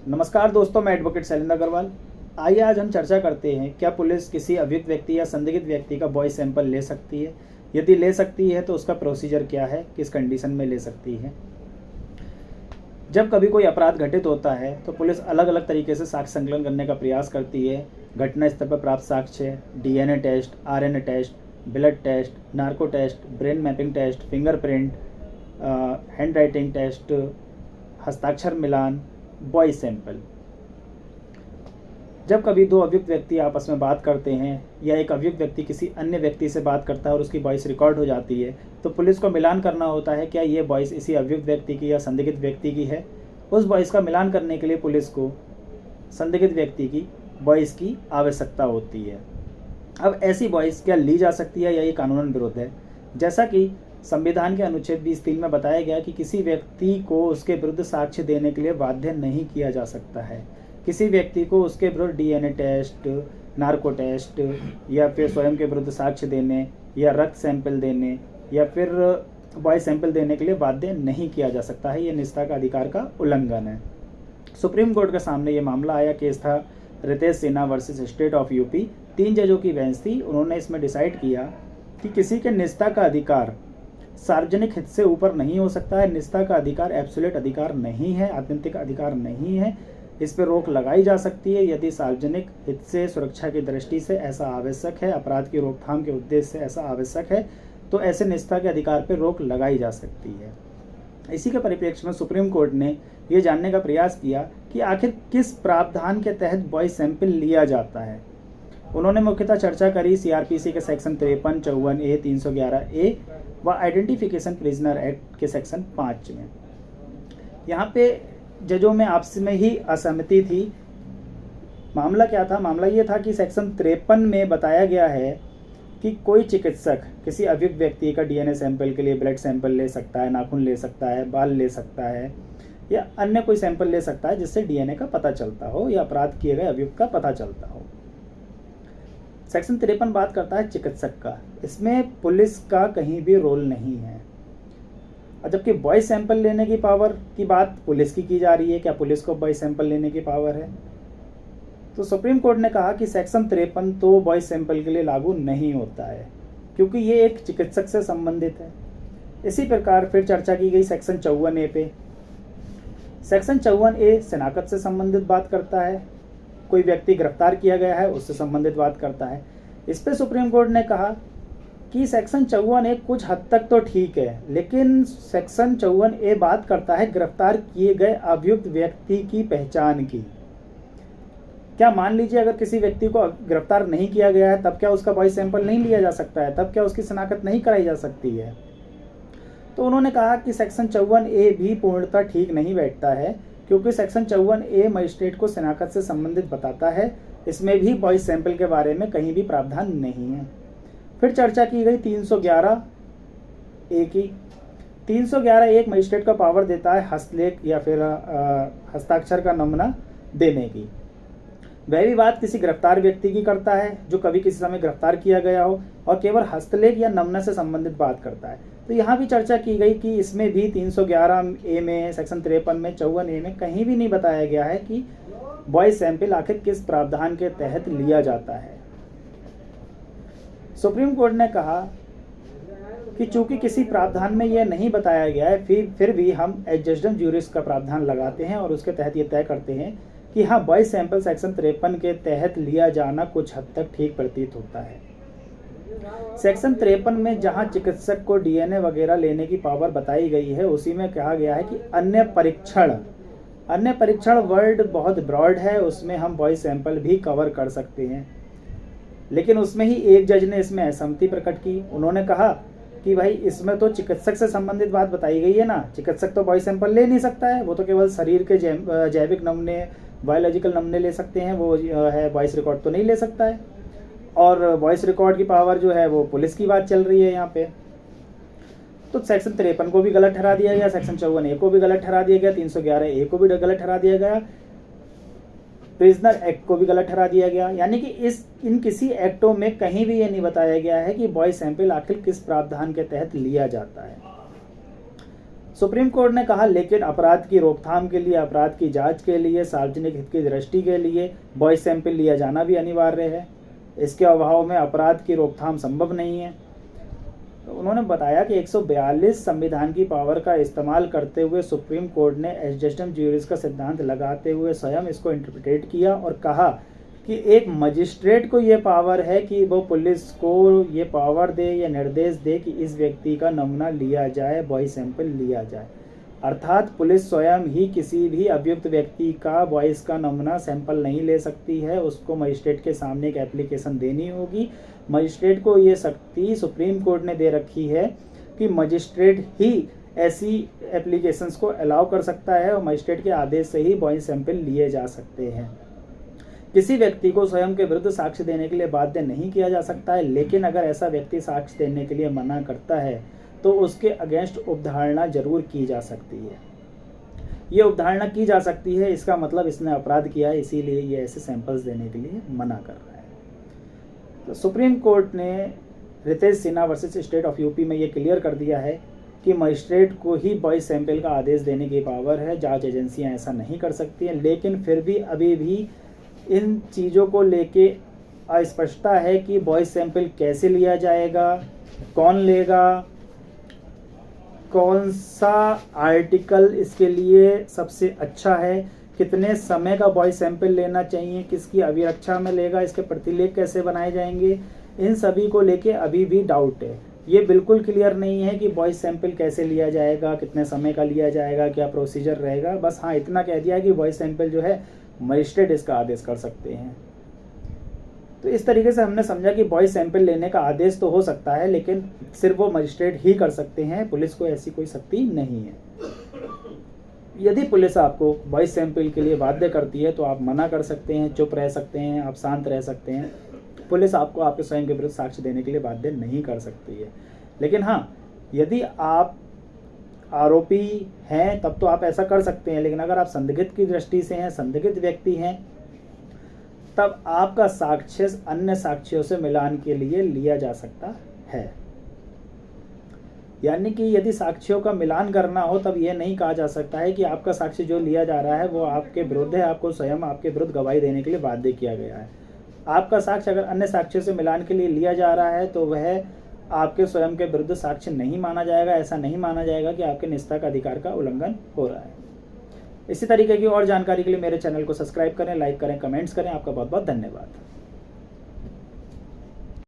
नमस्कार दोस्तों, मैं एडवोकेट शैलेंद्र अग्रवाल। आइए आज हम चर्चा करते हैं, क्या पुलिस किसी अभियुक्त व्यक्ति या संदिग्ध व्यक्ति का वॉइस सैंपल ले सकती है? यदि ले सकती है तो उसका प्रोसीजर क्या है, किस कंडीशन में ले सकती है? जब कभी कोई अपराध घटित होता है तो पुलिस अलग अलग तरीके से साक्ष्य संकलन करने का प्रयास करती है। घटना स्थल पर प्राप्त साक्ष्य, DNA test, RNA test, blood test, narco test, brain mapping test, fingerprint, handwriting test, हस्ताक्षर मिलान, वॉइस सैंपल। जब कभी दो अभियुक्त व्यक्ति आपस में बात करते हैं या एक अभियुक्त व्यक्ति किसी अन्य व्यक्ति से बात करता है और उसकी वॉइस रिकॉर्ड हो जाती है, तो पुलिस को मिलान करना होता है क्या ये वॉइस इसी अभियुक्त व्यक्ति की या संदिग्ध व्यक्ति की है। उस वॉइस का मिलान करने के लिए पुलिस को संदिग्ध व्यक्ति की वॉइस की आवश्यकता होती है। अब ऐसी वॉइस क्या ली जा सकती है या ये कानूनन विरुद्ध है? जैसा कि संविधान के अनुच्छेद 20(3) में बताया गया कि किसी व्यक्ति को उसके विरुद्ध साक्ष्य देने के लिए बाध्य नहीं किया जा सकता है। किसी व्यक्ति को उसके विरुद्ध डीएनए टेस्ट, नार्को टेस्ट या फिर स्वयं के विरुद्ध साक्ष्य देने या रक्त सैंपल देने या फिर वॉइस सैंपल देने के लिए बाध्य नहीं किया जा सकता है। ये निजता का अधिकार का उल्लंघन है। सुप्रीम कोर्ट के सामने ये मामला आया। केस था Ritesh Sinha versus state of UP. 3 जजों की बेंच थी। उन्होंने इसमें डिसाइड किया कि किसी के निजता का अधिकार सार्वजनिक हित से ऊपर नहीं हो सकता है। निजता का अधिकार एब्सोल्यूट अधिकार नहीं है, आत्यंतिक अधिकार नहीं है। इस पर रोक लगाई जा सकती है यदि सार्वजनिक हित से, सुरक्षा की दृष्टि से ऐसा आवश्यक है, अपराध की रोकथाम के उद्देश्य से ऐसा आवश्यक है, तो ऐसे निजता के अधिकार पर रोक लगाई जा सकती है। इसी के परिप्रेक्ष्य में सुप्रीम कोर्ट ने ये जानने का प्रयास किया कि आखिर किस प्रावधान के तहत वॉइस सैंपल लिया जाता है। उन्होंने मुख्यतः चर्चा करी सीआरपीसी के सेक्शन 53, 54A, 311A व आइडेंटिफिकेशन प्रिजनर एक्ट के सेक्शन 5 में। यहाँ पे जजों में आपस में ही असहमति थी। मामला क्या था? मामला ये था कि सेक्शन 53 में बताया गया है कि कोई चिकित्सक किसी अभियुक्त व्यक्ति का डीएनए सैंपल के लिए ब्लड सैंपल ले सकता है, नाखून ले सकता है, बाल ले सकता है या अन्य कोई सैंपल ले सकता है जिससे डीएनए का पता चलता हो या अपराध किए गए अभियुक्त का पता चलता हो। सेक्शन 53 बात करता है चिकित्सक का। इसमें पुलिस का कहीं भी रोल नहीं है। और जबकि वॉइस सैंपल लेने की पावर की बात पुलिस की जा रही है, क्या पुलिस को वॉइस सैंपल लेने की पावर है? तो सुप्रीम कोर्ट ने कहा कि सेक्शन 53 तो वॉइस सैंपल के लिए लागू नहीं होता है क्योंकि ये एक चिकित्सक से संबंधित है। इसी प्रकार फिर चर्चा की गई सेक्शन 54A पे। सेक्शन 54A शनाख्त से संबंधित बात करता है। कोई व्यक्ति गिरफ्तार किया गया है उससे संबंधित बात करता है। इस पे सुप्रीम कोर्ट ने कहा कि सेक्शन 54A कुछ हद तक तो ठीक है, लेकिन सेक्शन 54A बात करता है गिरफ्तार किए गए अभियुक्त व्यक्ति की पहचान की। क्या मान लीजिए अगर किसी व्यक्ति को गिरफ्तार नहीं किया गया है, तब क्या उसका वॉइस सैंपल नहीं लिया जा सकता है? तब क्या उसकी शनाख्त नहीं कराई जा सकती है? तो उन्होंने कहा कि सेक्शन 54A भी पूर्णतः ठीक नहीं बैठता है क्योंकि सेक्शन 54A मजिस्ट्रेट को शनाख्त से संबंधित बताता है। इसमें भी वॉइस सैंपल के बारे में कहीं भी प्रावधान नहीं है। फिर चर्चा की गई 311A की। 311 एक मजिस्ट्रेट का पावर देता है हस्तलेख या फिर हस्ताक्षर का नमूना देने की। वह भी बात किसी गिरफ्तार व्यक्ति की करता है जो कभी किसी समय गिरफ्तार किया गया हो और केवल हस्तलेख या नमूना से संबंधित बात करता है। तो यहाँ भी चर्चा की गई कि इसमें भी 311A में, सेक्शन 53 में, 54A में कहीं भी नहीं बताया गया है कि वॉइस सैंपल आखिर किस प्रावधान के तहत लिया जाता है। सुप्रीम कोर्ट ने कहा कि चूंकि किसी प्रावधान में यह नहीं बताया गया है, फिर भी हम एडजस्टम ज्यूरिस का प्रावधान लगाते हैं और उसके तहत ये तय करते हैं कि हाँ, वॉइस सैंपल सेक्शन 53 के तहत लिया जाना कुछ हद तक ठीक प्रतीत होता है। सेक्शन 53 में जहां चिकित्सक को डीएनए वगैरह लेने की पावर बताई गई है, उसी में कहा गया है कि अन्य परीक्षण वर्ड बहुत ब्रॉड है, उसमें हम वॉइस सैंपल भी कवर कर सकते हैं। लेकिन उसमें ही एक जज ने इसमें असहमति प्रकट की। उन्होंने कहा कि भाई इसमें तो चिकित्सक से संबंधित बात बताई गई है ना, चिकित्सक तो वॉइस सैंपल ले नहीं सकता है, वो तो केवल शरीर के जैविक नमूने, बायोलॉजिकल नमूने ले सकते हैं, वो है वॉइस रिकॉर्ड तो नहीं ले सकता है। और वॉइस रिकॉर्ड की पावर जो है वो पुलिस की बात चल रही है यहाँ पे। तो सेक्शन 53 को भी गलत ठहरा दिया गया, सेक्शन 54A को भी गलत ठहरा दिया गया, 311A को भी गलत ठहरा दिया गया, प्रिजनर एक्ट को भी गलत ठहरा दिया गया। यानी कि इन किसी एक्टों में कहीं भी ये नहीं बताया गया है कि वॉइस सैंपल आखिर किस प्रावधान के तहत लिया जाता है। सुप्रीम कोर्ट ने कहा लेकिन अपराध की रोकथाम के लिए, अपराध की जांच के लिए, सार्वजनिक हित की दृष्टि के लिए वॉइस सैंपल लिया जाना भी अनिवार्य है। इसके अभाव में अपराध की रोकथाम संभव नहीं है। तो उन्होंने बताया कि 142 संविधान की पावर का इस्तेमाल करते हुए सुप्रीम कोर्ट ने एडजस्टम ज्यूरिस का सिद्धांत लगाते हुए स्वयं इसको इंटरप्रिटेट किया और कहा कि एक मजिस्ट्रेट को ये पावर है कि वो पुलिस को ये पावर दे या निर्देश दे कि इस व्यक्ति का नमूना लिया जाए, वॉइस सैंपल लिया जाए। अर्थात पुलिस स्वयं ही किसी भी अभियुक्त व्यक्ति का वॉइस का नमूना सैंपल नहीं ले सकती है। उसको मजिस्ट्रेट के सामने एक एप्लीकेशन देनी होगी। मजिस्ट्रेट को ये शक्ति सुप्रीम कोर्ट ने दे रखी है कि मजिस्ट्रेट ही ऐसी एप्लीकेशंस को अलाउ कर सकता है और मजिस्ट्रेट के आदेश से ही वॉइस सैंपल लिए जा सकते हैं। किसी व्यक्ति को स्वयं के विरुद्ध साक्ष्य देने के लिए बाध्य नहीं किया जा सकता है, लेकिन अगर ऐसा व्यक्ति साक्ष्य देने के लिए मना करता है तो उसके अगेंस्ट उपधारणा जरूर की जा सकती है। ये उपधारणा की जा सकती है, इसका मतलब इसने अपराध किया है, इसीलिए ये ऐसे सैंपल्स देने के लिए मना कर रहा है। तो सुप्रीम कोर्ट ने Ritesh Sinha versus state of UP में ये क्लियर कर दिया है कि मजिस्ट्रेट को ही वॉइस सैंपल का आदेश देने की पावर है, जांच एजेंसियां ऐसा नहीं कर सकती हैं। लेकिन फिर भी अभी भी इन चीज़ों को लेके अस्पष्टता है कि वॉइस सैंपल कैसे लिया जाएगा, कौन लेगा, कौन सा आर्टिकल इसके लिए सबसे अच्छा है, कितने समय का वॉइस सैंपल लेना चाहिए, किसकी अभिरक्षा में लेगा, इसके प्रतिलेख कैसे बनाए जाएंगे, इन सभी को लेके अभी भी डाउट है। ये बिल्कुल क्लियर नहीं है कि वॉइस सैंपल कैसे लिया जाएगा, कितने समय का लिया जाएगा, क्या प्रोसीजर रहेगा। बस हाँ इतना कह दिया कि वॉइस सैंपल जो है मजिस्ट्रेट इसका आदेश कर सकते हैं। तो इस तरीके से हमने समझा कि वॉइस सैंपल लेने का आदेश तो हो सकता है, लेकिन सिर्फ वो मजिस्ट्रेट ही कर सकते हैं, पुलिस को ऐसी कोई शक्ति नहीं है। यदि पुलिस आपको वॉइस सैंपल के लिए बाध्य करती है तो आप मना कर सकते हैं, चुप रह सकते हैं, आप शांत रह सकते हैं। पुलिस आपको आपके स्वयं के विरुद्ध साक्ष्य देने के लिए बाध्य नहीं कर सकती है। लेकिन हाँ, यदि आप आरोपी हैं तब तो आप ऐसा कर सकते हैं, लेकिन अगर आप संदिग्ध की दृष्टि से हैं, संदिग्ध व्यक्ति हैं, तब आपका साक्ष्य अन्य साक्ष्यों से मिलान के लिए लिया जा सकता है। यानी कि यदि साक्ष्यों का मिलान करना हो तब यह नहीं कहा जा सकता है कि आपका साक्ष्य जो लिया जा रहा है वो आपके विरुद्ध है, आपको स्वयं आपके विरुद्ध गवाही देने के लिए बाध्य किया गया है। आपका साक्ष्य अगर अन्य साक्ष्यों से मिलान के लिए लिया जा रहा है तो वह आपके स्वयं के विरुद्ध साक्ष्य नहीं माना जाएगा। ऐसा नहीं माना जाएगा कि आपके निजता का अधिकार का उल्लंघन हो रहा है। इसी तरीके की और जानकारी के लिए मेरे चैनल को सब्सक्राइब करें, लाइक करें, कमेंट्स करें। आपका बहुत बहुत धन्यवाद।